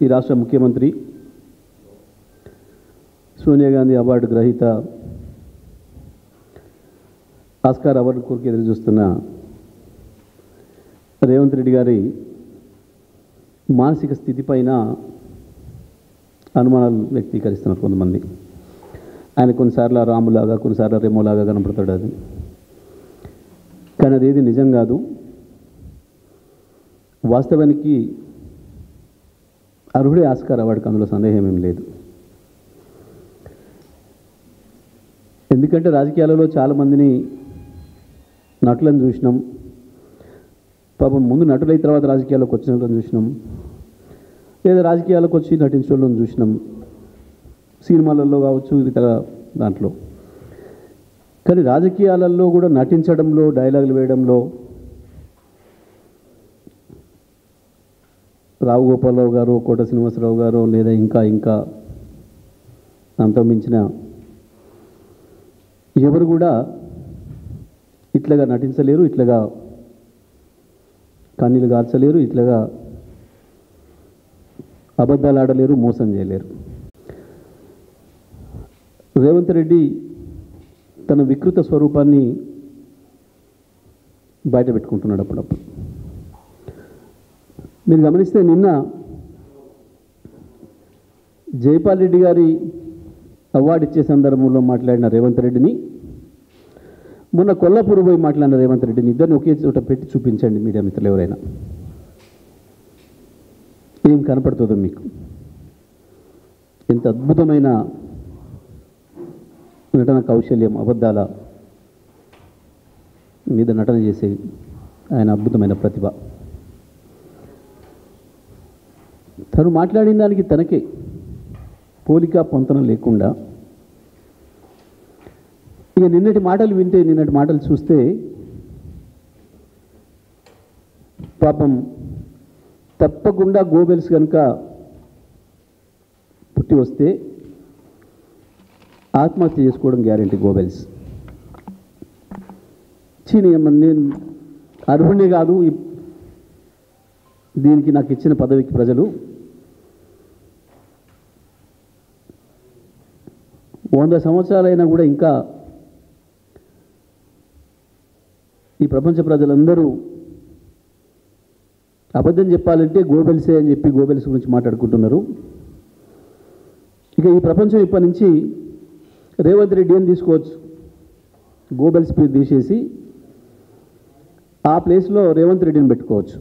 ఈ రాష్ట్ర ముఖ్యమంత్రి సోనియా గాంధీ అవార్డు గ్రహీత ఆస్కార్ అవార్డు కోరిక ఎదురు చూస్తున్న రేవంత్ రెడ్డి గారి మానసిక స్థితిపైన అనుమానాలు వ్యక్తీకరిస్తున్నారు కొంతమంది. ఆయన కొన్నిసార్లు రాములాగా, కొన్నిసార్లు రెమోలాగా కనపడతాడు. అది కానీ అదేది నిజం కాదు. వాస్తవానికి అర్హుడే ఆస్కార్ అవార్డుకి, అందులో సందేహం ఏం లేదు. ఎందుకంటే రాజకీయాలలో చాలామందిని నటులను చూసినాం. పాపం ముందు నటులైన తర్వాత రాజకీయాల్లోకి వచ్చిన వాళ్ళని చూసినాం, లేదా రాజకీయాలకు వచ్చి నటించే వాళ్ళని చూసినాం, సినిమాలలో కావచ్చు, ఇతర దాంట్లో. కానీ రాజకీయాలలో కూడా నటించడంలో, డైలాగులు వేయడంలో రావు గోపాలరావు గారు, కోట శ్రీనివాసరావు గారు, లేదా ఇంకా అంత మించిన ఎవరు కూడా ఇట్లాగా నటించలేరు, ఇట్లాగా కన్నీళ్ళు గార్చలేరు, ఇట్లాగా అబద్ధాలు ఆడలేరు, మోసం చేయలేరు. రేవంత్ రెడ్డి తన వికృత స్వరూపాన్ని బయట పెట్టుకుంటున్నాడు అప్పుడప్పుడు. మీరు గమనిస్తే నిన్న జైపాల్ రెడ్డి గారి అవార్డు ఇచ్చే సందర్భంలో మాట్లాడిన రేవంత్ రెడ్డిని, మొన్న కొల్లాపూర్ పోయి మాట్లాడిన రేవంత్ రెడ్డిని, ఇద్దరిని ఒకే చోట పెట్టి చూపించండి మీడియా మిత్రులు ఎవరైనా. ఏం కనపడుతుందో మీకు? ఎంత అద్భుతమైన నటన కౌశల్యం, అబద్ధాల మీద నటన చేసే ఆయన అద్భుతమైన ప్రతిభ. తను మాట్లాడిన దానికి తనకే పోలిక పొంతన లేకుండా, ఇక నిన్నటి మాటలు వింటే, నిన్నటి మాటలు చూస్తే పాపం తప్పకుండా గోబెల్స్ కనుక పుట్టి వస్తే ఆత్మహత్య చేసుకోవడం గ్యారెంటీ. గోబెల్స్ నేను అర్హుడే కాదు, దీనికి నాకు ఇచ్చిన పదవికి ప్రజలు 100 సంవత్సరాలైనా కూడా ఇంకా ఈ ప్రపంచ ప్రజలందరూ అబద్ధం చెప్పాలంటే గోబెల్సే అని చెప్పి గోబెల్స్ గురించి మాట్లాడుకుంటున్నారు. ఇక ఈ ప్రపంచం ఇప్పటి నుంచి రేవంత్ రెడ్డి అని తీసుకోవచ్చు, గోబెల్స్ పేరు తీసేసి ఆ ప్లేస్లో రేవంత్ రెడ్డిని పెట్టుకోవచ్చు.